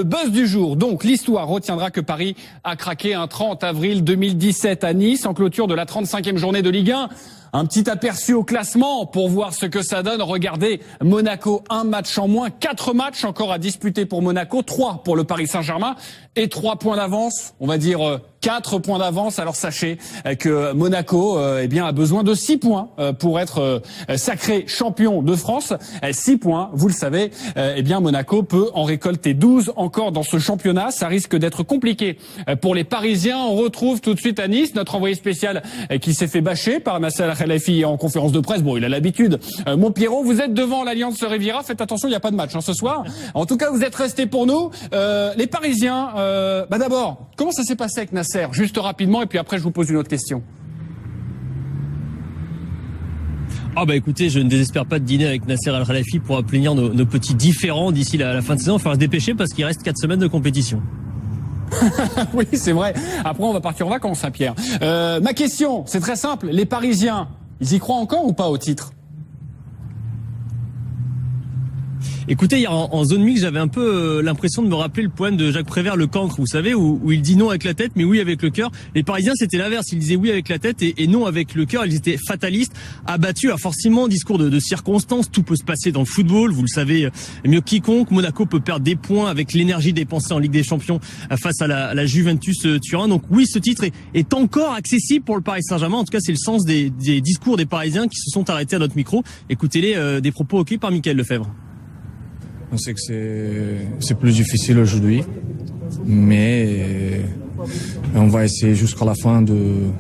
Le buzz du jour, donc l'histoire retiendra que Paris a craqué un 30 avril 2017 à Nice en clôture de la 35e journée de Ligue 1. Un petit aperçu au classement pour voir ce que ça donne. Regardez, Monaco, un match en moins, 4 matchs encore à disputer pour Monaco, 3 pour le Paris Saint-Germain et 3 points d'avance, on va dire 4 points d'avance. Alors sachez que Monaco a besoin de 6 points pour être sacré champion de France. 6 points, vous le savez, Monaco peut en récolter 12 encore dans ce championnat. Ça risque d'être compliqué pour les Parisiens. On retrouve tout de suite à Nice notre envoyé spécial qui s'est fait bâcher par Nasser Al-Khelaifi en conférence de presse. Bon, il a l'habitude. Mon Pierrot, vous êtes devant l'Alliance Riviera. Faites attention, il n'y a pas de match ce soir. En tout cas, vous êtes restés pour nous. Les Parisiens, d'abord, comment ça s'est passé avec Nasser? Juste rapidement, et puis après je vous pose une autre question. Écoutez, je ne désespère pas de dîner avec Nasser Al-Khelaifi pour aplanir nos petits différends d'ici la fin de saison. Il va falloir se dépêcher parce qu'il reste 4 semaines de compétition. Oui, c'est vrai. Après, on va partir en vacances, Saint-Pierre. Ma question, c'est très simple. Les Parisiens, ils y croient encore ou pas au titre? Écoutez, hier en zone mixte, j'avais un peu l'impression de me rappeler le poème de Jacques Prévert, Le Cancre, vous savez, où il dit non avec la tête, mais oui avec le cœur. Les Parisiens, c'était l'inverse. Ils disaient oui avec la tête et non avec le cœur. Ils étaient fatalistes, abattus. Alors forcément, discours de circonstances. Tout peut se passer dans le football. Vous le savez mieux que quiconque. Monaco peut perdre des points avec l'énergie dépensée en Ligue des Champions face à la Juventus Turin. Donc oui, ce titre est encore accessible pour le Paris Saint-Germain. En tout cas, c'est le sens des discours des Parisiens qui se sont arrêtés à notre micro. Écoutez-les, des propos recueillis par Mickaël Lefebvre. On sait que c'est plus difficile aujourd'hui, mais on va essayer jusqu'à la fin de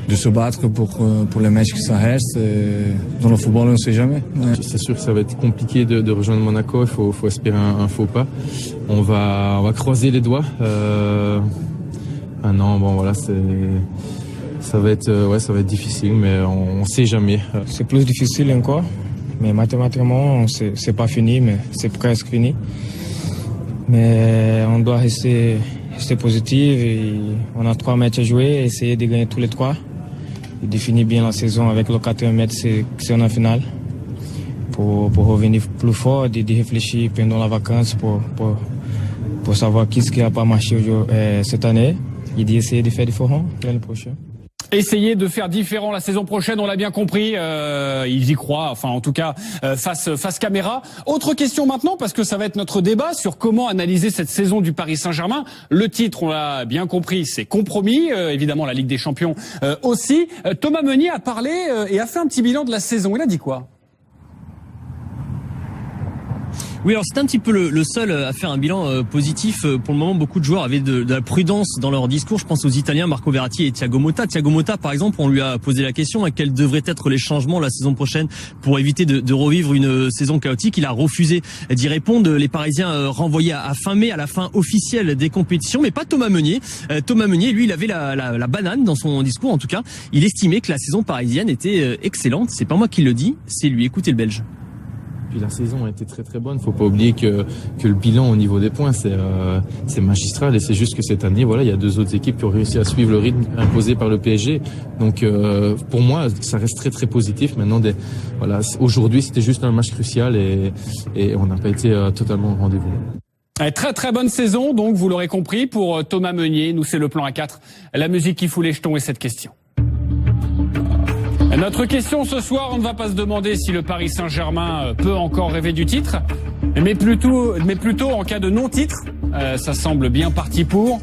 se battre pour les matchs qui s'en restent. Dans le football, on ne sait jamais. Ouais. C'est sûr que ça va être compliqué de rejoindre Monaco. Il faut espérer un faux pas. On va croiser les doigts. Ça va être difficile, mais on ne sait jamais. C'est plus difficile encore. Mais mathématiquement, c'est pas fini, mais c'est presque fini. Mais on doit rester positif. Et on a 3 matchs à jouer, essayer de gagner tous les 3. Et définir bien la saison avec le 4e match, c'est en finale. Pour revenir plus fort, de réfléchir pendant la vacance pour savoir ce qui n'a pas marché cette année. Et d'essayer de faire différent l'année prochaine. Essayer de faire différent la saison prochaine, on l'a bien compris, ils y croient, enfin en tout cas face caméra. Autre question maintenant, parce que ça va être notre débat sur comment analyser cette saison du Paris Saint-Germain. Le titre, on l'a bien compris, c'est compromis, évidemment la Ligue des Champions aussi. Thomas Meunier a parlé et a fait un petit bilan de la saison, il a dit quoi? Oui, alors c'est un petit peu le seul à faire un bilan positif. Pour le moment, beaucoup de joueurs avaient de la prudence dans leur discours. Je pense aux Italiens Marco Verratti et Thiago Motta. Thiago Motta, par exemple, on lui a posé la question quels devraient être les changements la saison prochaine pour éviter de revivre une saison chaotique. Il a refusé d'y répondre. Les Parisiens renvoyés à fin mai, à la fin officielle des compétitions, mais pas Thomas Meunier. Thomas Meunier, lui, il avait la banane dans son discours. En tout cas, il estimait que la saison parisienne était excellente. C'est pas moi qui le dis, c'est lui. Écoutez le Belge. Puis la saison a été très très bonne. Faut pas oublier que le bilan au niveau des points c'est magistral et c'est juste que cette année il y a 2 autres équipes qui ont réussi à suivre le rythme imposé par le PSG. Donc pour moi ça reste très très positif. Maintenant aujourd'hui c'était juste un match crucial et on n'a pas été totalement au rendez-vous. Très très bonne saison donc vous l'aurez compris pour Thomas Meunier. Nous c'est le plan A4, la musique qui fout les jetons et cette question. Notre question ce soir, on ne va pas se demander si le Paris Saint-Germain peut encore rêver du titre, mais plutôt en cas de non-titre, ça semble bien parti pour.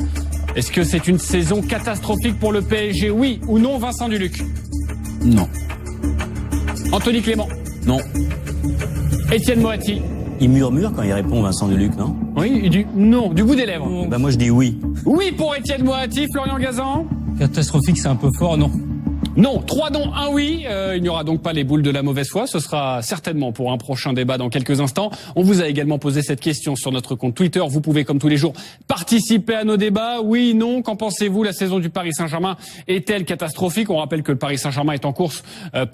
Est-ce que c'est une saison catastrophique pour le PSG, oui ou non, Vincent Duluc? Non. Anthony Clément? Non. Étienne Moati? Il murmure quand il répond, Vincent Duluc, non? Oui, il dit non, du bout des lèvres. Moi je dis oui. Oui pour Étienne Moati, Florian Gazan? Catastrophique, c'est un peu fort, non? Non, 3 non, 1 oui. Il n'y aura donc pas les boules de la mauvaise foi. Ce sera certainement pour un prochain débat dans quelques instants. On vous a également posé cette question sur notre compte Twitter. Vous pouvez, comme tous les jours, participer à nos débats. Oui, non, qu'en pensez-vous? La saison du Paris Saint-Germain est-elle catastrophique? On rappelle que le Paris Saint-Germain est en course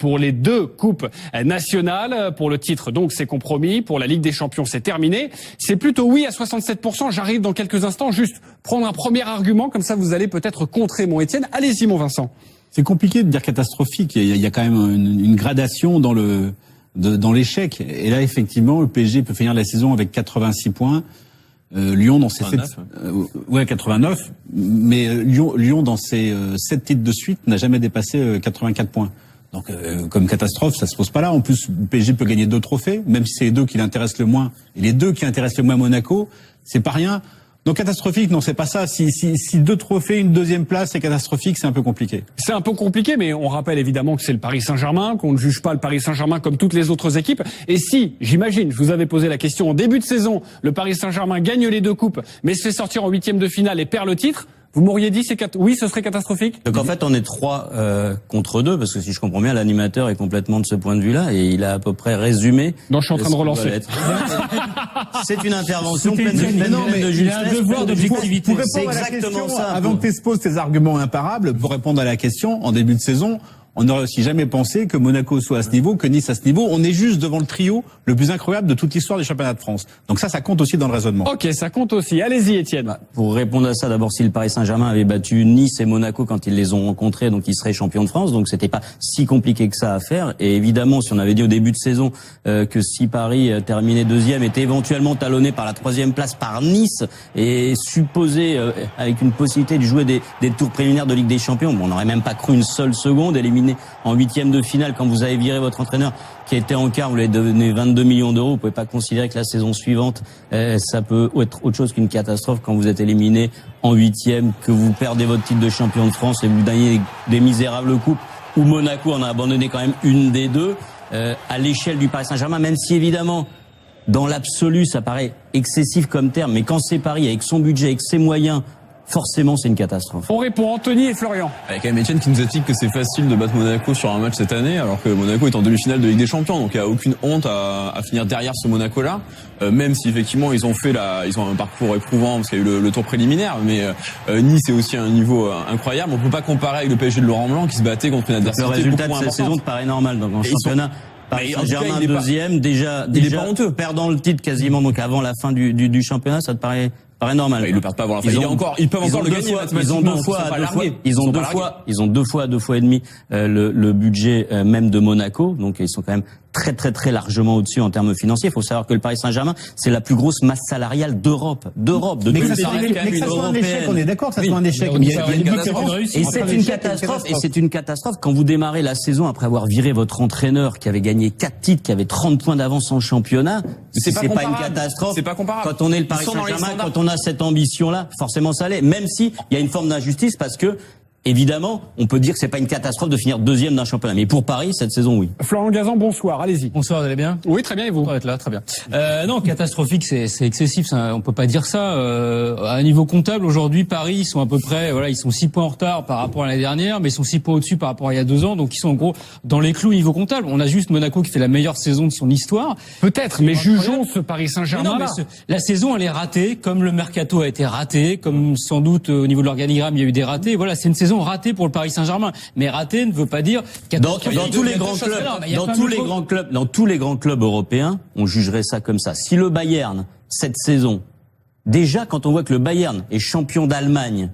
pour les 2 coupes nationales. Pour le titre, donc, c'est compromis. Pour la Ligue des Champions, c'est terminé. C'est plutôt oui à 67%. J'arrive dans quelques instants. Juste prendre un premier argument. Comme ça, vous allez peut-être contrer mon Étienne. Allez-y, mon Vincent. C'est compliqué de dire catastrophique. Il y a quand même une gradation dans l'échec. Et là, effectivement, le PSG peut finir la saison avec 86 points. Lyon dans ses 89. 89, mais Lyon dans ses 7 titres de suite n'a jamais dépassé 84 points. Donc comme catastrophe, ça se pose pas là. En plus, le PSG peut gagner 2 trophées, même si c'est les 2 qui l'intéressent le moins. Et les 2 qui intéressent le moins Monaco, c'est pas rien. Donc catastrophique, non, c'est pas ça. Si 2 trophées, une 2e place, c'est catastrophique, c'est un peu compliqué. C'est un peu compliqué, mais on rappelle évidemment que c'est le Paris Saint-Germain, qu'on ne juge pas le Paris Saint-Germain comme toutes les autres équipes. Et si, j'imagine, je vous avais posé la question en début de saison, le Paris Saint-Germain gagne les 2 coupes, mais se fait sortir en 8e de finale et perd le titre, vous m'auriez dit oui, ce serait catastrophique. Donc en fait, on est 3 contre 2, parce que si je comprends bien, l'animateur est complètement de ce point de vue-là, et il a à peu près résumé. Non, je suis en train de relancer. C'est une intervention pleine de justesse. Il a un devoir d'objectivité. Pour C'est répondre à la exactement question, ça. avant que tu exposes tes arguments imparables, pour répondre à la question, en début de saison, on n'aurait aussi jamais pensé que Monaco soit à ce niveau, que Nice à ce niveau. On est juste devant le trio le plus incroyable de toute l'histoire des championnats de France. Donc ça compte aussi dans le raisonnement. Ok, ça compte aussi. Allez-y, Étienne. Pour répondre à ça, d'abord, si le Paris Saint-Germain avait battu Nice et Monaco quand ils les ont rencontrés, donc ils seraient champions de France, donc c'était pas si compliqué que ça à faire. Et évidemment, si on avait dit au début de saison que si Paris terminait 2e, était éventuellement talonné par la 3e place par Nice et supposé avec une possibilité de jouer des tours préliminaires de Ligue des Champions, bon, on n'aurait même pas cru une seule seconde, éliminé en 8e de finale quand vous avez viré votre entraîneur qui était en quart, vous lui avez donné 22 millions d'euros, vous pouvez pas considérer que la saison suivante, ça peut être autre chose qu'une catastrophe quand vous êtes éliminé en 8e, que vous perdez votre titre de champion de France et vous gagnez des misérables coupes, où Monaco en a abandonné quand même une des 2, à l'échelle du Paris Saint-Germain, même si évidemment, dans l'absolu, ça paraît excessif comme terme, mais quand c'est Paris, avec son budget, avec ses moyens, forcément, c'est une catastrophe. On répond Anthony et Florian. Avec quand même Etienne qui nous a dit que c'est facile de battre Monaco sur un match cette année, alors que Monaco est en demi-finale de Ligue des Champions, donc il n'y a aucune honte à finir derrière ce Monaco-là, même si effectivement ils ont un parcours éprouvant parce qu'il y a eu le tour préliminaire, mais Nice est aussi à un niveau incroyable. On peut pas comparer avec le PSG de Laurent Blanc qui se battait contre une adversité beaucoup moins importante. Le résultat de cette saison paraît normal, donc en championnat. Paris Saint-Germain 2e, déjà pas honteux. perdant le titre quasiment donc avant la fin du championnat, ça te paraît normal. Ils le perdent pas avant la fin. Ils peuvent encore le gagner. Ils ont 2 fois et demi le budget même de Monaco, donc ils sont quand même très largement au-dessus en termes financiers. Il faut savoir que le Paris Saint-Germain, c'est la plus grosse masse salariale d'Europe, de Mais toute que ça soit un échec, on est d'accord que ça soit un échec. Oui, Mais il y a une différence. Et c'est une catastrophe quand vous démarrez la saison après avoir viré votre entraîneur qui avait gagné 4 titres, qui avait 30 points d'avance en championnat. C'est pas une catastrophe. C'est pas comparable. Quand on est le Paris Saint-Germain, quand on a cette ambition-là, forcément ça l'est. Même si il y a une forme d'injustice parce que évidemment, on peut dire que c'est pas une catastrophe de finir 2e d'un championnat. Mais pour Paris, cette saison, oui. Florian Gazan, bonsoir. Allez-y. Bonsoir, vous allez bien? Oui, très bien. Et vous? On va être là, très bien. Non, catastrophique, c'est excessif. Ça, on peut pas dire ça. À un niveau comptable, aujourd'hui, Paris, ils sont à peu près, ils sont 6 points en retard par rapport à l'année dernière, mais ils sont 6 points au-dessus par rapport à il y a 2 ans. Donc, ils sont en gros dans les clous au niveau comptable. On a juste Monaco qui fait la meilleure saison de son histoire. Peut-être, mais jugeons ce Paris Saint-Germain. La saison, elle est ratée, comme le mercato a été raté, comme sans doute au niveau de l'organigramme, il y a eu des ratés. Voilà, c'est une saison ratée pour le Paris Saint-Germain. Mais raté ne veut pas dire dans tous les grands clubs européens, on jugerait ça comme ça. Si le Bayern cette saison, déjà quand on voit que le Bayern est champion d'Allemagne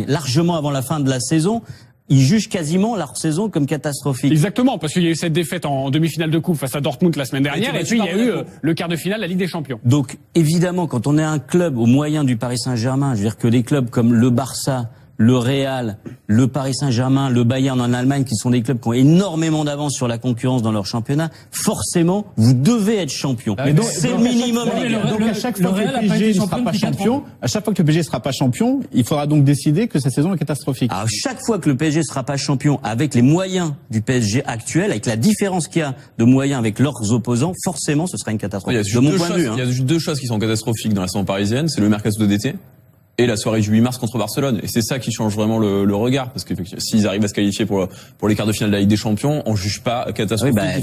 largement avant la fin de la saison, ils jugent quasiment leur saison comme catastrophique. Exactement, parce qu'il y a eu cette défaite en demi-finale de coupe face à Dortmund la semaine dernière, et puis il y a eu le quart de finale de la Ligue des Champions. Donc évidemment, quand on est un club aux moyens du Paris Saint-Germain, je veux dire que les clubs comme le Barça, le Real, le Paris Saint-Germain, le Bayern en Allemagne, qui sont des clubs qui ont énormément d'avance sur la concurrence dans leur championnat, forcément, vous devez être champion. Mais donc, c'est le minimum. Donc à chaque fois que le PSG ne sera pas champion, sera pas champion, il faudra donc décider que sa saison est catastrophique. À chaque fois que le PSG sera pas champion, avec les moyens du PSG actuel, avec la différence qu'il y a de moyens avec leurs opposants, forcément, ce sera une catastrophe. De mon point de vue, il y a juste 2 choses qui sont catastrophiques dans la saison parisienne, c'est le mercato d'été et la soirée du 8 mars contre Barcelone. Et c'est ça qui change vraiment le regard, parce que s'ils arrivent à se qualifier pour les quarts de finale de la Ligue des Champions, on juge pas catastrophique. Là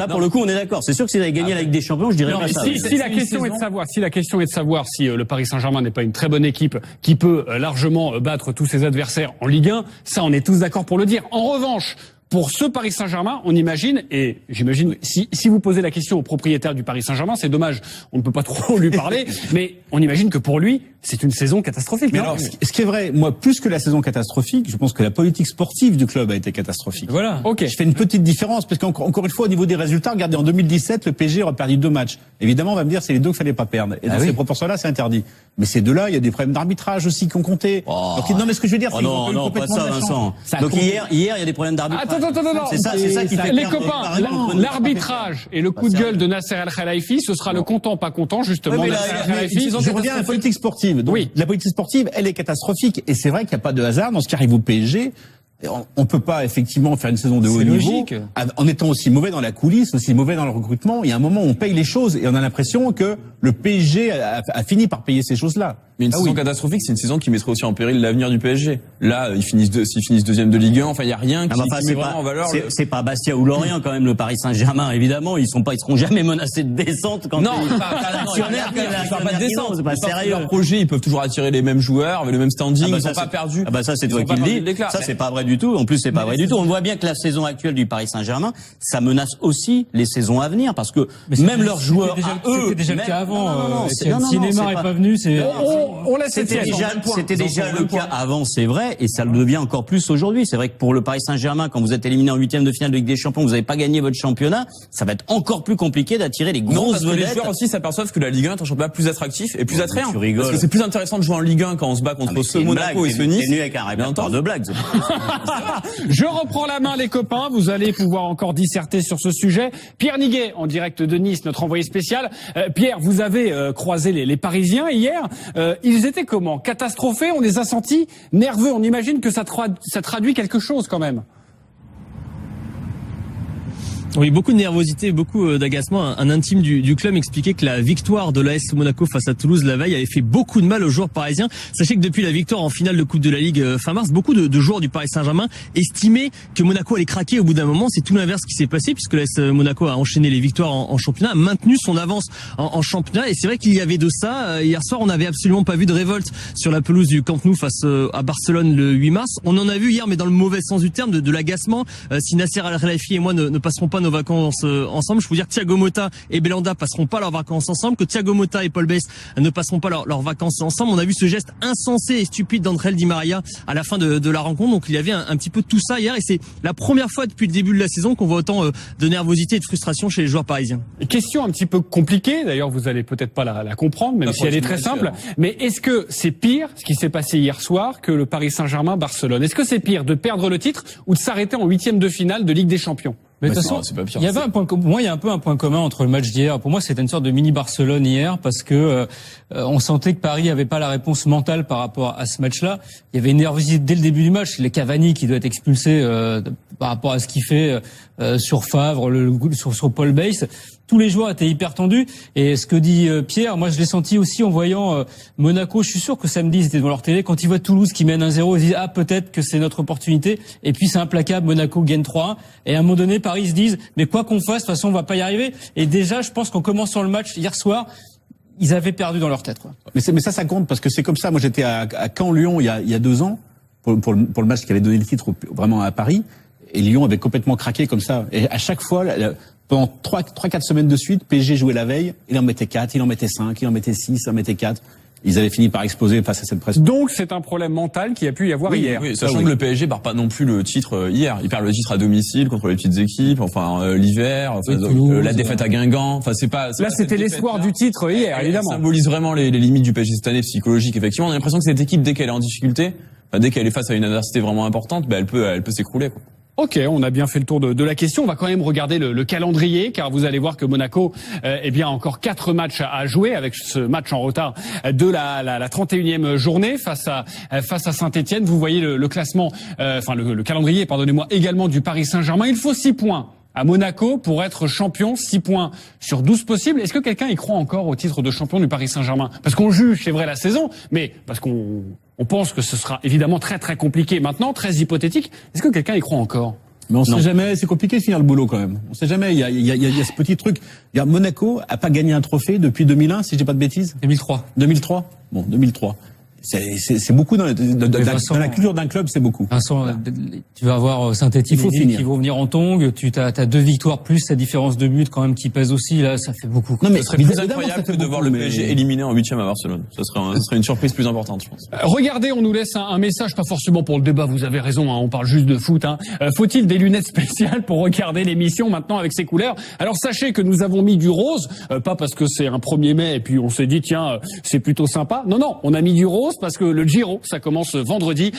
pour le coup on est d'accord. C'est sûr que s'ils avaient gagné la Ligue des Champions, je dirais pas ça. Si la question est de savoir si le Paris Saint-Germain n'est pas une très bonne équipe qui peut largement battre tous ses adversaires en Ligue 1, ça on est tous d'accord pour le dire. En revanche, pour ce Paris Saint-Germain, on imagine, et j'imagine, si vous posez la question au propriétaire du Paris Saint-Germain, c'est dommage, on ne peut pas trop lui parler, mais on imagine que pour lui, c'est une saison catastrophique. Mais alors, ce qui est vrai, moi, plus que la saison catastrophique, je pense que la politique sportive du club a été catastrophique. Voilà. Ok. Je fais une petite différence, parce qu'encore une fois, au niveau des résultats, regardez, en 2017, le PSG aurait perdu 2 matchs. Évidemment, on va me dire, c'est les 2 qu'il fallait pas perdre. Et dans ces proportions-là, c'est interdit. Mais ces 2-là, il y a des problèmes d'arbitrage aussi qui ont compté. Donc, non, mais ce que je veux dire, c'est non, pas ça, Vincent. Donc hier, il y a des problèmes d'arbitrage. Attends. C'est ça qui fait les perdre copains, Paris. l'arbitrage et le coup de gueule de Nasser Al-Khelaifi, ce sera le content, pas content, justement. Ouais, mais Nasser là, Al-Khelaifi. Je reviens à la politique sportive. Donc, la politique sportive, elle est catastrophique. Et c'est vrai qu'il n'y a pas de hasard dans ce qui arrive au PSG. On peut pas effectivement faire une saison de haut niveau en étant aussi mauvais dans la coulisse, aussi mauvais dans le recrutement. Il y a un moment où on paye les choses et on a l'impression que le PSG a fini par payer ces choses-là. Mais une saison catastrophique, c'est une saison qui mettrait aussi en péril l'avenir du PSG. Là, s'ils finissent deuxième de Ligue 1, enfin, il y a rien qui met vraiment en valeur. C'est pas Bastia ou Lorient quand même, le Paris Saint-Germain, évidemment. Ils seront jamais menacés de descente quand non, ils parlent pas de descente. C'est pas sérieux. Leur projet, ils peuvent toujours attirer les mêmes joueurs, avec le même standing, ils sont pas perdus. Ça, c'est toi qui le dis. Ça, c'est pas vrai du tout. En plus, c'est pas vrai du tout. On voit bien que la saison actuelle du Paris Saint-Germain, ça menace aussi les saisons à venir, parce que même leurs joueurs, c'était déjà le cas avant. Si non, Neymar est pas venu, c'est. On laisse C'était déjà le cas avant, c'est vrai, et ça le devient encore plus aujourd'hui. C'est vrai que pour le Paris Saint-Germain, quand vous êtes éliminé en 8e de finale de Ligue des Champions, vous n'avez pas gagné votre championnat, ça va être encore plus compliqué d'attirer les grosses vedettes. Les joueurs aussi s'aperçoivent que la Ligue 1 est un championnat plus attractif et plus attrayant. Tu rigoles. Parce que c'est plus intéressant de jouer en Ligue 1 quand on se bat contre ce Monaco et ce Nice. C'est nu avec un répertoire de blagues. Je reprends la main, les copains. Vous allez pouvoir encore disserter sur ce sujet. Pierre Niguet, en direct de Nice, notre envoyé spécial. Pierre, vous avez croisé les Parisiens hier. Ils étaient comment? Catastrophés? On les a sentis nerveux. On imagine que ça traduit quelque chose quand même. Oui, beaucoup de nervosité, beaucoup d'agacement. Un intime du club expliquait que la victoire de l'AS Monaco face à Toulouse la veille avait fait beaucoup de mal aux joueurs parisiens. Sachez que depuis la victoire en finale de Coupe de la Ligue fin mars, beaucoup de joueurs du Paris Saint-Germain estimaient que Monaco allait craquer au bout d'un moment. C'est tout l'inverse qui s'est passé, puisque l'AS Monaco a enchaîné les victoires en championnat, a maintenu son avance en championnat. Et c'est vrai qu'il y avait de ça. Hier soir, on n'avait absolument pas vu de révolte sur la pelouse du Camp Nou face à Barcelone le 8 mars. On en a vu hier, mais dans le mauvais sens du terme, de l'agacement. Si Nasser Al-Khelaifi et moi ne passerons pas nos vacances ensemble, je peux vous dire que Thiago Motta et Belhanda passeront pas leurs vacances ensemble, que Thiago Motta et Paul Bess ne passeront pas leurs vacances ensemble. On a vu ce geste insensé et stupide d'André Di Maria à la fin de la rencontre. Donc il y avait un petit peu tout ça hier, et c'est la première fois depuis le début de la saison qu'on voit autant de nervosité et de frustration chez les joueurs parisiens. Question un petit peu compliquée, d'ailleurs vous allez peut-être pas la comprendre, même si elle est très simple, mais est-ce que c'est pire ce qui s'est passé hier soir que le Paris Saint-Germain-Barcelone? Est-ce que c'est pire de perdre le titre ou de s'arrêter en 8e de finale de Ligue des Champions? Mais de toute façon, il y avait moi, il y a un peu un point commun entre le match d'hier. Pour moi, c'était une sorte de mini Barcelone hier, parce que on sentait que Paris avait pas la réponse mentale par rapport à ce match-là. Il y avait une nervosité dès le début du match. Les Cavani qui doit être expulsé par rapport à ce qu'il fait sur Favre, sur Paul Bess. Tous les joueurs étaient hyper tendus. Et ce que dit Pierre, moi je l'ai senti aussi en voyant Monaco. Je suis sûr que samedi ils étaient devant leur télé. Quand ils voient Toulouse qui mène 1-0, ils disent peut-être que c'est notre opportunité. Et puis c'est implacable, Monaco gagne 3-1. Et à un moment donné, Paris se disent mais quoi qu'on fasse, de toute façon on va pas y arriver. Et déjà, je pense qu'en commençant le match hier soir, ils avaient perdu dans leur tête, quoi. Mais ça compte, parce que c'est comme ça. Moi j'étais à Caen-Lyon il y a 2 ans pour le match qui avait donné le titre vraiment à Paris. Et Lyon avait complètement craqué comme ça. Et à chaque fois, pendant 3-4 semaines de suite, PSG jouait la veille, il en mettait 4, il en mettait 5, il en mettait 6, il en mettait 4. Ils avaient fini par exploser face à cette presse. Donc c'est un problème mental qui a pu y avoir hier. Oui, sachant que le PSG perd pas non plus le titre hier. Il perd le titre à domicile contre les petites équipes, l'hiver, la défaite à Guingamp. Enfin, c'est pas. Là, c'était l'espoir du titre hier, évidemment. Ça symbolise vraiment les limites du PSG cette année psychologique. Effectivement, on a l'impression que cette équipe, dès qu'elle est en difficulté, dès qu'elle est face à une adversité vraiment importante, elle peut s'écrouler, quoi. Ok, on a bien fait le tour de la question. On va quand même regarder le calendrier, car vous allez voir que Monaco, encore 4 matchs à jouer, avec ce match en retard de la 31e journée face à Saint-Etienne. Vous voyez le classement, le calendrier, pardonnez-moi, également du Paris Saint-Germain. Il faut 6 points à Monaco pour être champion, 6 points sur 12 possibles. Est-ce que quelqu'un y croit encore au titre de champion du Paris Saint-Germain? Parce qu'on juge, c'est vrai, la saison, mais parce qu'on pense que ce sera évidemment très très compliqué maintenant, très hypothétique. Est-ce que quelqu'un y croit encore? Mais on sait jamais, c'est compliqué de finir le boulot quand même. On sait jamais, il y a ce petit truc. Regarde, Monaco a pas gagné un trophée depuis 2001, si je dis pas de bêtises. 2003. 2003? Bon, 2003. c'est beaucoup dans la culture d'un club, c'est beaucoup. Vincent, tu vas avoir Saint-Étienne qui vont venir en tongue. Tu as 2 victoires plus la différence de but quand même qui pèse aussi. Là, ça fait beaucoup. Non, mais ce serait plus incroyable que de voir le PSG éliminé en 8e à Barcelone. Ce serait une surprise plus importante, je pense. Regardez, on nous laisse un message, pas forcément pour le débat. Vous avez raison, on parle juste de foot. Faut-il des lunettes spéciales pour regarder l'émission maintenant avec ses couleurs? Alors sachez que nous avons mis du rose, pas parce que c'est un 1er mai et puis on s'est dit tiens c'est plutôt sympa. Non, on a mis du rose parce que le Giro, ça commence vendredi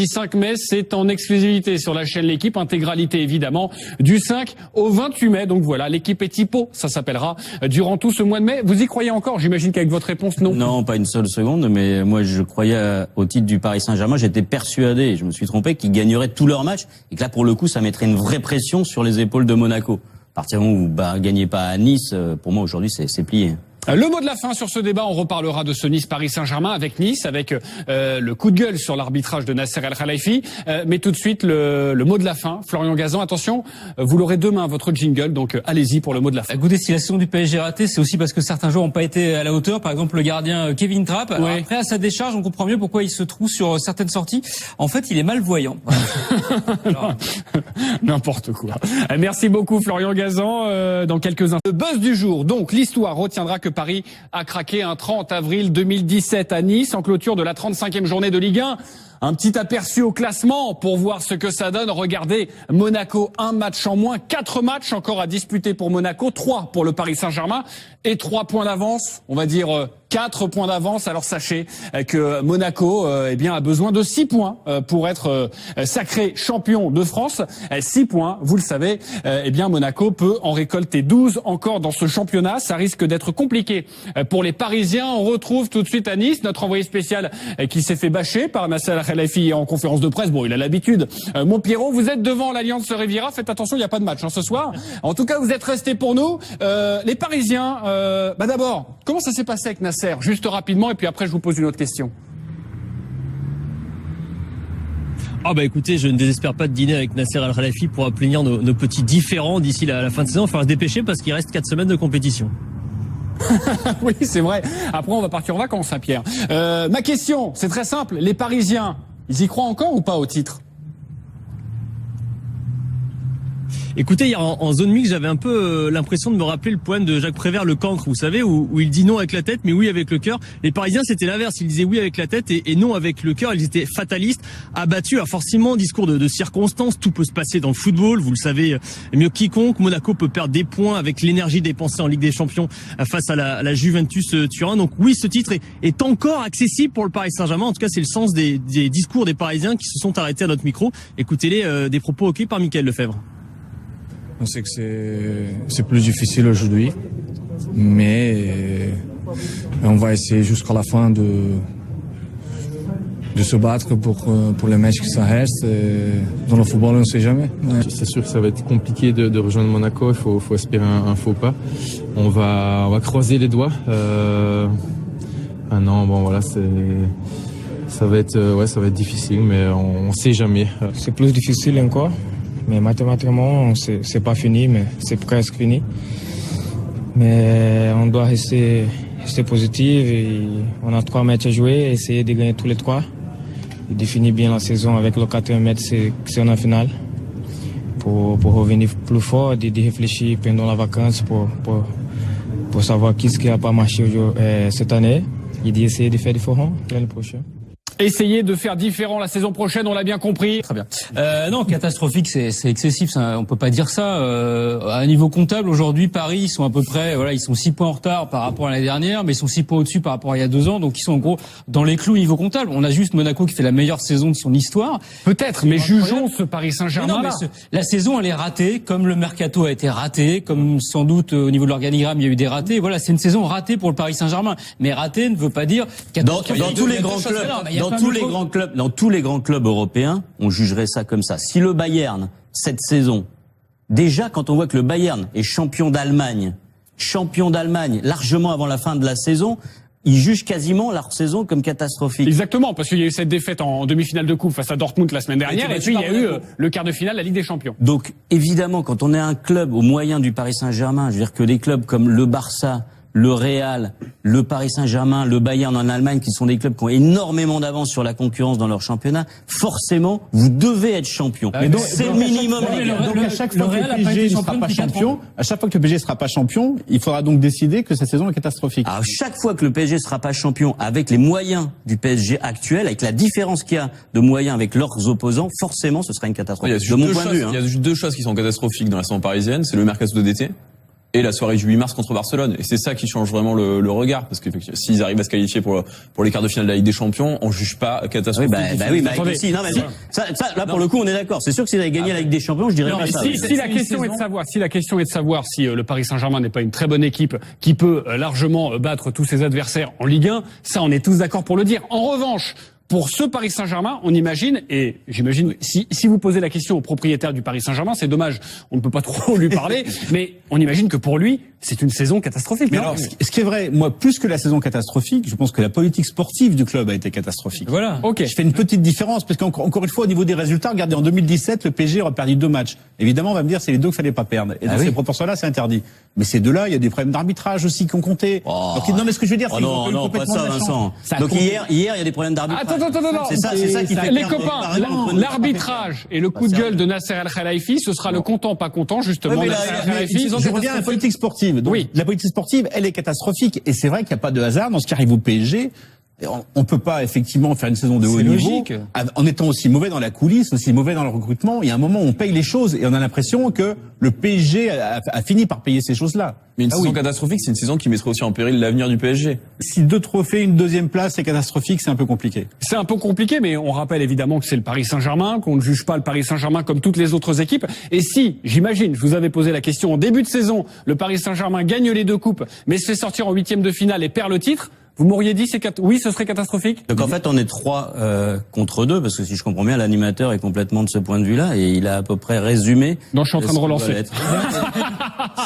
5 mai, c'est en exclusivité sur la chaîne L'Équipe, intégralité évidemment du 5 au 28 mai. Donc voilà, L'Équipe est typo, ça s'appellera durant tout ce mois de mai. Vous y croyez encore? J'imagine qu'avec votre réponse, non. Non, pas une seule seconde, mais moi je croyais au titre du Paris Saint-Germain, j'étais persuadé, je me suis trompé, qu'ils gagneraient tous leurs matchs et que là pour le coup ça mettrait une vraie pression sur les épaules de Monaco. À partir du moment où vous gagnez pas à Nice, pour moi aujourd'hui c'est plié. Le mot de la fin sur ce débat, on reparlera de ce Nice-Paris Saint-Germain avec Nice, avec le coup de gueule sur l'arbitrage de Nasser El Khelaifi. Mais tout de suite, le mot de la fin. Florian Gazan, attention, vous l'aurez demain, votre jingle, donc allez-y pour le mot de la fin. Écoutez, si la saison du PSG est ratée, c'est aussi parce que certains joueurs n'ont pas été à la hauteur. Par exemple, le gardien Kevin Trapp. Alors, après, à sa décharge, on comprend mieux pourquoi il se trouve sur certaines sorties. En fait, il est malvoyant. Alors... N'importe quoi. Merci beaucoup, Florian Gazan. Dans quelques instants, le buzz du jour. Donc, l'histoire retiendra que Paris a craqué un 30 avril 2017 à Nice en clôture de la 35e journée de Ligue 1. Un petit aperçu au classement pour voir ce que ça donne. Regardez, Monaco, 1 match en moins, 4 matchs encore à disputer pour Monaco, 3 pour le Paris Saint-Germain et 3 points d'avance, on va dire 4 points d'avance. Alors sachez que Monaco a besoin de 6 points pour être sacré champion de France. 6 points, vous le savez, Monaco peut en récolter 12 encore dans ce championnat. Ça risque d'être compliqué pour les Parisiens. On retrouve tout de suite à Nice notre envoyé spécial qui s'est fait bâcher par Nasser El Khelaifi en conférence de presse. Bon, il a l'habitude. Mon Pierrot, vous êtes devant l'Alliance Riviera. Faites attention, il n'y a pas de match ce soir. En tout cas, vous êtes restés pour nous. Les Parisiens, d'abord, comment ça s'est passé avec Nasser? Juste rapidement, et puis après, je vous pose une autre question. Écoutez, je ne désespère pas de dîner avec Nasser El Khelaifi pour aplanir nos petits différends d'ici la fin de saison. Il faudra se dépêcher parce qu'il reste 4 semaines de compétition. Oui, c'est vrai. Après, on va partir en vacances, Saint-Pierre. Ma question, c'est très simple. Les Parisiens, ils y croient encore ou pas au titre? Écoutez, hier en zone mixte, j'avais un peu l'impression de me rappeler le poème de Jacques Prévert, Le Cancre, vous savez, où il dit non avec la tête, mais oui avec le cœur. Les Parisiens, c'était l'inverse. Ils disaient oui avec la tête et non avec le cœur. Ils étaient fatalistes, abattus. Alors forcément, discours de circonstances. Tout peut se passer dans le football. Vous le savez mieux que quiconque. Monaco peut perdre des points avec l'énergie dépensée en Ligue des Champions face à la Juventus Turin. Donc oui, ce titre est encore accessible pour le Paris Saint-Germain. En tout cas, c'est le sens des discours des Parisiens qui se sont arrêtés à notre micro. Écoutez-les, des propos recueillis par Mickaël Lefebvre. On sait que c'est plus difficile aujourd'hui, mais on va essayer jusqu'à la fin de se battre pour les matchs qui s'en restent. Dans le football, on ne sait jamais. Ouais. C'est sûr que ça va être compliqué de rejoindre Monaco. Il faut espérer un faux pas. On va croiser les doigts. Ça va être difficile, mais on ne sait jamais. C'est plus difficile encore. Mais mathématiquement, c'est pas fini, mais c'est presque fini. Mais on doit rester positif. Et on a 3 matchs à jouer, essayer de gagner tous les 3. Et définir bien la saison avec le 4e match, c'est en finale. Pour revenir plus fort, de réfléchir pendant la vacance pour savoir qui n'a pas marché cette année. Et d'essayer de faire différent l'année prochaine. Essayer de faire différent la saison prochaine, on l'a bien compris. Très bien. Non, catastrophique, c'est excessif. On peut pas dire ça. À un niveau comptable, aujourd'hui, Paris, ils sont à peu près, ils sont 6 points en retard par rapport à l'année dernière, mais ils sont 6 points au-dessus par rapport à il y a 2 ans. Donc, ils sont en gros dans les clous au niveau comptable. On a juste Monaco qui fait la meilleure saison de son histoire. Peut-être, mais jugeons ce Paris Saint-Germain. La saison, elle est ratée, comme le mercato a été raté, comme sans doute au niveau de l'organigramme, il y a eu des ratés. Voilà, c'est une saison ratée pour le Paris Saint-Germain. Mais raté ne veut pas dire dans tous les grands clubs. Dans tous les grands clubs européens, on jugerait ça comme ça. Si le Bayern, cette saison, déjà quand on voit que le Bayern est champion d'Allemagne largement avant la fin de la saison, ils jugent quasiment leur saison comme catastrophique. Exactement, parce qu'il y a eu cette défaite en demi-finale de coupe face à Dortmund la semaine dernière, et puis il y a eu le quart de finale de la Ligue des Champions. Donc évidemment, quand on est un club au moyen du Paris Saint-Germain, je veux dire que des clubs comme le Barça, le Real, le Paris Saint-Germain, le Bayern en Allemagne, qui sont des clubs qui ont énormément d'avance sur la concurrence dans leur championnat, forcément, vous devez être champion. C'est le minimum. Donc à chaque fois que le PSG ne sera pas champion, à chaque fois que le PSG sera pas champion, il faudra donc décider que cette saison est catastrophique. À chaque fois que le PSG sera pas champion, avec les moyens du PSG actuel, avec la différence qu'il y a de moyens avec leurs opposants, forcément, ce sera une catastrophe. Il y a juste de mon deux point de choses- vue. il y a juste deux choses qui sont catastrophiques dans la saison parisienne, c'est le mercato d'été et la soirée du 8 mars contre Barcelone. Et c'est ça qui change vraiment le regard, parce que s'ils arrivent à se qualifier pour les quarts de finale de la Ligue des Champions, on juge pas catastrophique. Oui, si, non, mais ça, là, pour le coup, on est d'accord. C'est sûr que s'ils avaient gagné la Ligue des Champions, je dirais pas ça. Si la question est de savoir si le Paris Saint-Germain n'est pas une très bonne équipe qui peut largement battre tous ses adversaires en Ligue 1, ça on est tous d'accord pour le dire. En revanche, pour ce Paris Saint-Germain, on imagine, et j'imagine, si vous posez la question au propriétaire du Paris Saint-Germain, c'est dommage, on ne peut pas trop lui parler, mais on imagine que pour lui, c'est une saison catastrophique. Mais alors, ce qui est vrai, moi, plus que la saison catastrophique, je pense que la politique sportive du club a été catastrophique. Voilà. Ok. Je fais une petite différence, parce qu'encore une fois, au niveau des résultats, regardez, en 2017, le PSG a perdu 2 matchs. Évidemment, on va me dire, c'est les 2 qu'il fallait pas perdre. Et dans ces proportions-là, c'est interdit. Mais ces 2-là, il y a des problèmes d'arbitrage aussi qui ont compté. Donc, non, mais ce que je veux dire, c'est non, pas ça, Vincent. Donc hier, il y a des problèmes d'arbitrage. Attends. C'est ça qui fait les perdre copains, par exemple, l'arbitrage et le coup de gueule de Nasser El Khelaifi, ce sera le content pas content, justement. Oui, mais Nasser là, El Khelaifi, Je reviens à la politique sportive. Donc, Oui. la politique sportive, elle est catastrophique. Et c'est vrai qu'il n'y a pas de hasard dans ce qui arrive au PSG. On peut pas effectivement faire une saison de haut niveau logique. en étant aussi mauvais dans la coulisse, aussi mauvais dans le recrutement. Il y a un moment où on paye les choses et on a l'impression que le PSG a fini par payer ces choses-là. Mais une saison catastrophique, c'est une saison qui mettrait aussi en péril l'avenir du PSG. Si 2 trophées, une 2e place, c'est catastrophique, c'est un peu compliqué. c'est un peu compliqué, mais on rappelle évidemment que c'est le Paris Saint-Germain, qu'on ne juge pas le Paris Saint-Germain comme toutes les autres équipes. Et si, j'imagine, je vous avais posé la question en début de saison, le Paris Saint-Germain gagne les 2 coupes, mais se fait sortir en 8e de finale et perd le titre, vous m'auriez dit oui, ce serait catastrophique. Donc en fait, on est 3 contre 2, parce que si je comprends bien, l'animateur est complètement de ce point de vue-là, et il a à peu près résumé. Non, je suis en train de ce que relancer. doit être.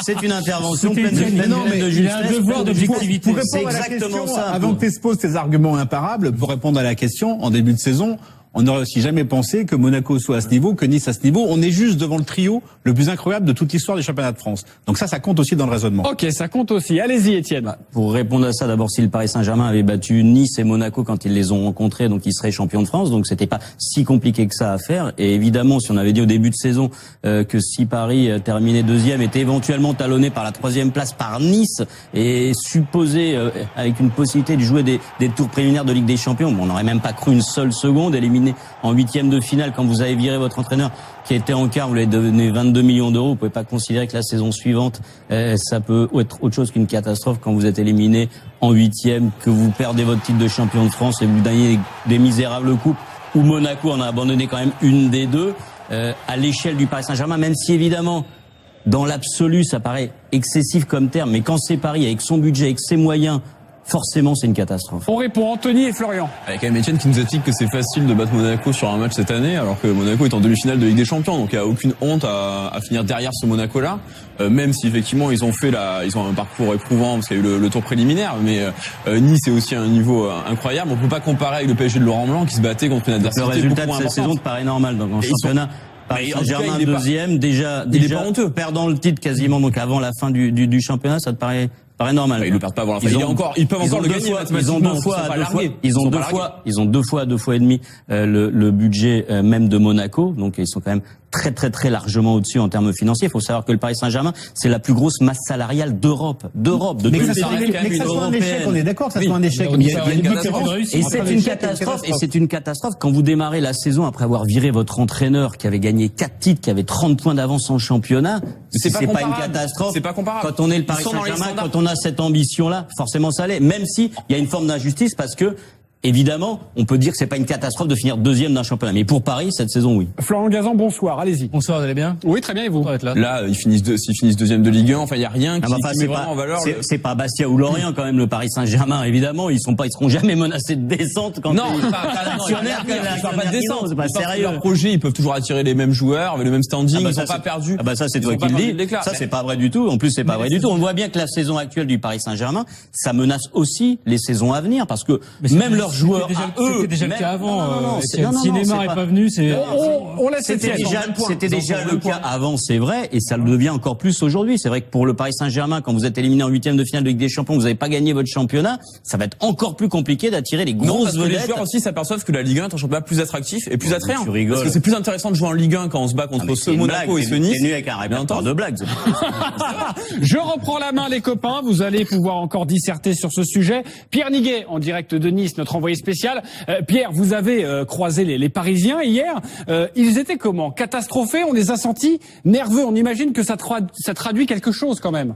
C'est une intervention pleine de Il a un justesse. devoir d'objectivité. Pour C'est répondre à la exactement question, ça. avant que tu exposes tes arguments imparables, pour répondre à la question, en début de saison, on n'aurait aussi jamais pensé que Monaco soit à ce niveau, que Nice à ce niveau. On est juste devant le trio le plus incroyable de toute l'histoire du championnat de France. Donc ça compte aussi dans le raisonnement. Ok, ça compte aussi. Allez-y, Étienne. Pour répondre à ça, d'abord, si le Paris Saint-Germain avait battu Nice et Monaco quand ils les ont rencontrés, donc ils seraient champions de France. Donc c'était pas si compliqué que ça à faire. Et évidemment, si on avait dit au début de saison que si Paris terminait 2e, était éventuellement talonné par la 3e place par Nice et supposé avec une possibilité de jouer des tours préliminaires de Ligue des Champions, bon, on n'aurait même pas cru une seule seconde, éliminé en 8e de finale quand vous avez viré votre entraîneur qui était en quart, vous lui avez donné 22 millions d'euros. Vous pouvez pas considérer que la saison suivante, ça peut être autre chose qu'une catastrophe quand vous êtes éliminé en 8e, que vous perdez votre titre de champion de France et vous gagnez des misérables coupes, où Monaco en a abandonné quand même une des 2, à l'échelle du Paris Saint-Germain, même si évidemment, dans l'absolu, ça paraît excessif comme terme, mais quand c'est Paris, avec son budget, avec ses moyens, forcément, c'est une catastrophe. On répond Anthony et Florian. Avec quand même Etienne qui nous a dit que c'est facile de battre Monaco sur un match cette année, alors que Monaco est en demi-finale de Ligue des Champions, donc il n'y a aucune honte à finir derrière ce Monaco-là, même si effectivement ils ont un parcours éprouvant parce qu'il y a eu le tour préliminaire, mais Nice est aussi à un niveau incroyable. On peut pas comparer avec le PSG de Laurent Blanc qui se battait contre une adversité Le résultat de beaucoup moins cette saison te paraît normal, donc en championnat. Paris Saint-Germain il est pas- 2e, déjà il est pas honteux. perdant le titre quasiment, donc avant la fin du championnat, ça te paraît normal. Ils le perdent pas avant la fin. Ils peuvent encore le gagner mathématiquement. Ils ont deux fois et demi le budget même de Monaco, donc ils sont quand même très largement au-dessus en termes financiers. Il faut savoir que le Paris Saint-Germain, c'est la plus grosse masse salariale d'Europe, de Mais tous que les ça soit un échec, on est d'accord que ça soit un échec. Oui, Mais il c'est y a une une catastrophe. différence. Et entre c'est un une échec et catastrophe. Et c'est une catastrophe quand vous démarrez la saison après avoir viré votre entraîneur qui avait gagné 4 titres, qui avait 30 points d'avance en championnat. C'est pas une comparable. catastrophe. C'est pas comparable. Quand on est le Paris Ils sont dans les Saint-Germain, standards. quand on a cette ambition-là, forcément ça l'est. Même si il y a une forme d'injustice parce que, évidemment, on peut dire que c'est pas une catastrophe de finir 2e d'un championnat. Mais pour Paris, cette saison, oui. Florian Gazan, bonsoir. Allez-y. Bonsoir, vous allez bien? Oui, très bien. Et vous? On va être là. Là, s'ils finissent 2e de Ligue 1, enfin, il y a rien qui Enfin, met vraiment en valeur. c'est pas Bastia ou Lorient quand même, le Paris Saint-Germain, évidemment. Ils seront jamais menacés de descente quand Non, ils- pas l'actionnaire, l'actionnaire, ils parlent pas de descente. c'est pas sérieux. Leur projet, ils peuvent toujours attirer les mêmes joueurs, avec le même standing, ils ça, sont pas c'est- perdus. Ah bah ça c'est Ils toi ont qui pas le perdu dis. de l'éclat. Ça c'est pas vrai du tout. En plus c'est pas vrai du tout. On voit bien que la saison actuelle du Paris Saint-Germain, ça menace aussi les saisons à venir parce que même leurs joueurs C'était déjà le cas avant. Non, Si Neymar n'est pas venu, c'est... On laisse C'était Étienne. déjà le cas avant, c'est vrai, et ça le devient encore plus aujourd'hui. C'est vrai que pour le Paris Saint-Germain, quand vous êtes éliminé en 8e de finale de Ligue des Champions, vous n'avez pas gagné votre championnat, ça va être encore plus compliqué d'attirer les Non, grosses parce que les vedettes. joueurs aussi s'aperçoivent que la Ligue 1 est un championnat plus attractif et plus attrayant. Tu rigoles. Parce que c'est plus intéressant de jouer en Ligue 1 quand on se bat contre ce Monaco et ce Nice. C'est nu avec un répertoire de blagues. Je reprends la main, les copains. Vous allez pouvoir encore disserter sur ce sujet. Pierre Niguet, en direct de Nice, notre envoyé spécial. Pierre, vous avez croisé les Parisiens hier. Ils étaient comment? Catastrophés? On les a sentis nerveux. On imagine que ça traduit quelque chose quand même.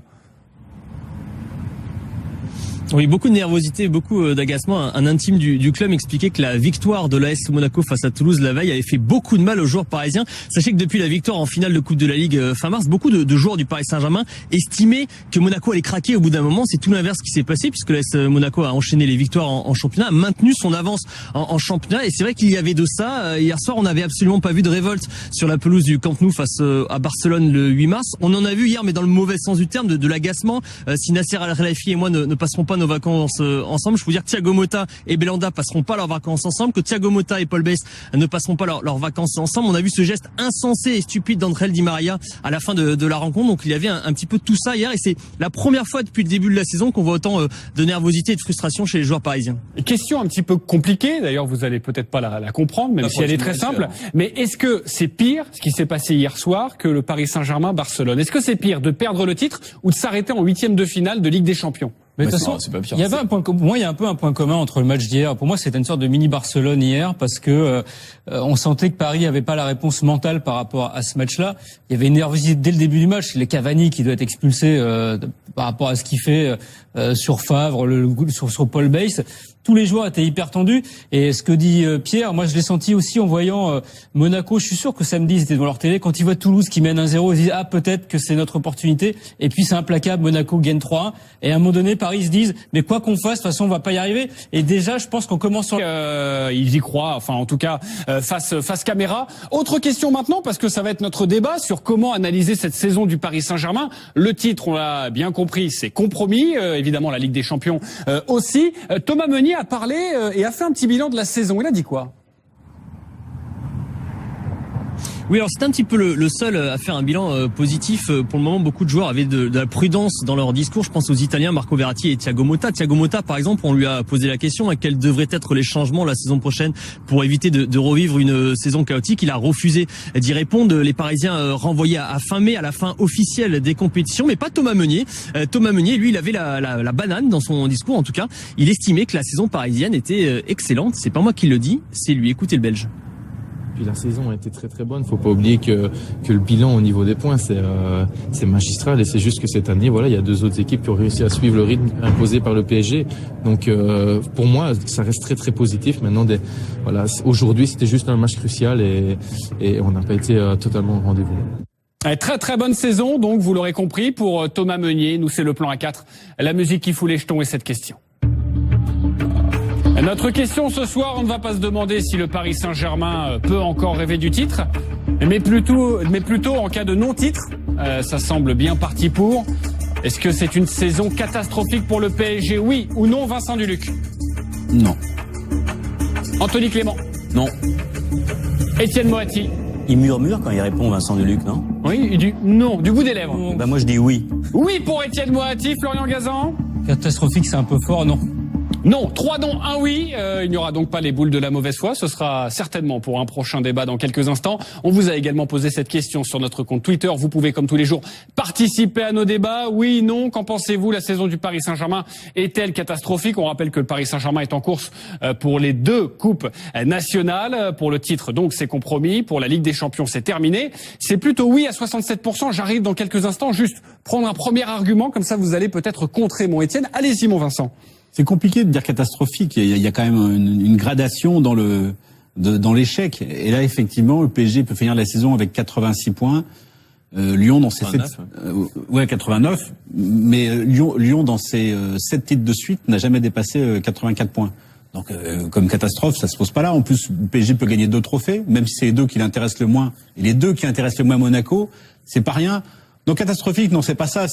Oui, beaucoup de nervosité, beaucoup d'agacement. Un intime du club expliquait que la victoire de l'AS Monaco face à Toulouse la veille avait fait beaucoup de mal aux joueurs parisiens. Sachez que depuis la victoire en finale de Coupe de la Ligue fin mars, beaucoup de joueurs du Paris Saint-Germain estimaient que Monaco allait craquer au bout d'un moment. C'est tout l'inverse qui s'est passé puisque l'AS Monaco a enchaîné les victoires en championnat, a maintenu son avance en championnat. Et c'est vrai qu'il y avait de ça. Hier soir, on n'avait absolument pas vu de révolte sur la pelouse du Camp Nou face à Barcelone le 8 mars. On en a vu hier, mais dans le mauvais sens du terme, de l'agacement. Si Nasser Al-Khelaifi et moi ne passerons pas nos vacances ensemble, je peux dire que Thiago Motta et Belhanda passeront pas leurs vacances ensemble, que Thiago Motta et Paul Bass ne passeront pas leurs vacances ensemble. On a vu ce geste insensé et stupide d'André Di Maria à la fin de la rencontre, donc il y avait un petit peu tout ça hier et c'est la première fois depuis le début de la saison qu'on voit autant de nervosité et de frustration chez les joueurs parisiens. Question un petit peu compliquée, d'ailleurs vous allez peut-être pas la comprendre, même si elle est très simple, mais est-ce que c'est pire ce qui s'est passé hier soir que le Paris Saint-Germain-Barcelone? Est-ce que c'est pire de perdre le titre ou de s'arrêter en 8e de finale de Ligue des Champions? Mais de toute façon, c'est pas pire. il y avait moi, il y a un peu un point commun entre le match d'hier. Pour moi, c'était une sorte de mini Barcelone hier parce que on sentait que Paris avait pas la réponse mentale par rapport à ce match-là. Il y avait une nervosité dès le début du match. Les Cavani qui doit être expulsé par rapport à ce qu'il fait sur Favre, sur Paul Bass. Tous les joueurs étaient hyper tendus. Et ce que dit Pierre, moi je l'ai senti aussi en voyant Monaco. Je suis sûr que samedi ils étaient devant leur télé. Quand ils voient Toulouse qui mène 1-0, ils disent ah peut-être que c'est notre opportunité. Et puis c'est implacable. Monaco gagne 3-1. Et à un moment donné, Paris se disent mais quoi qu'on fasse, de toute façon on va pas y arriver. Et déjà je pense qu'on commence sur ils y croient. Enfin en tout cas face caméra. Autre question maintenant parce que ça va être notre débat sur comment analyser cette saison du Paris Saint-Germain. Le titre, on l'a bien compris, c'est compromis. Évidemment la Ligue des Champions aussi. Thomas Meunier a parlé et a fait un petit bilan de la saison. Il a dit quoi? Oui, alors c'est un petit peu le seul à faire un bilan positif. Pour le moment, beaucoup de joueurs avaient de la prudence dans leur discours. Je pense aux Italiens Marco Verratti et Thiago Motta. Thiago Motta, par exemple, on lui a posé la question à quels devraient être les changements la saison prochaine pour éviter de revivre une saison chaotique. Il a refusé d'y répondre. Les Parisiens renvoyés à fin mai, à la fin officielle des compétitions, mais pas Thomas Meunier. Thomas Meunier, lui, il avait la banane dans son discours. En tout cas, il estimait que la saison parisienne était excellente. C'est pas moi qui le dis, c'est lui. Écoutez le Belge. Puis la saison a été très très bonne. Faut pas oublier que le bilan au niveau des points c'est magistral et c'est juste que cette année voilà il y a deux autres équipes qui ont réussi à suivre le rythme imposé par le PSG. Donc pour moi ça reste très très positif. Maintenant voilà aujourd'hui c'était juste un match crucial et on n'a pas été totalement au rendez-vous. Très très bonne saison donc vous l'aurez compris pour Thomas Meunier. Nous c'est le plan A4. La musique qui fout les jetons et cette question. Notre question ce soir, on ne va pas se demander si le Paris Saint-Germain peut encore rêver du titre, mais plutôt en cas de non-titre, ça semble bien parti pour. Est-ce que c'est une saison catastrophique pour le PSG, oui ou non, Vincent Duluc? Non. Anthony Clément? Non. Étienne Moati? Il murmure quand il répond, Vincent Duluc, non? Oui, il dit non, du bout des lèvres. Bah moi je dis oui. Oui pour Étienne Moati, Florian Gazan? catastrophique, c'est un peu fort, non? Non, 3 non, 1 oui. Il n'y aura donc pas les boules de la mauvaise foi. Ce sera certainement pour un prochain débat dans quelques instants. On vous a également posé cette question sur notre compte Twitter. Vous pouvez, comme tous les jours, participer à nos débats. Oui, non. Qu'en pensez-vous? La saison du Paris Saint-Germain est-elle catastrophique? On rappelle que le Paris Saint-Germain est en course pour les 2 coupes nationales. Pour le titre, donc, c'est compromis. Pour la Ligue des Champions, c'est terminé. C'est plutôt oui à 67%. J'arrive dans quelques instants. Juste prendre un premier argument. Comme ça, vous allez peut-être contrer mon Étienne. Allez-y, mon Vincent. C'est compliqué de dire catastrophique. Il y a quand même une gradation dans l'échec. Et là, effectivement, le PSG peut finir la saison avec 86 points. Lyon dans ses 89. Mais Lyon dans ses 7 titres de suite n'a jamais dépassé 84 points. Donc, comme catastrophe, ça se pose pas là. En plus, le PSG peut gagner 2 trophées, même si c'est les 2 qui l'intéressent le moins. Et les 2 qui intéressent le moins Monaco, c'est pas rien. Donc catastrophique, non, c'est pas ça.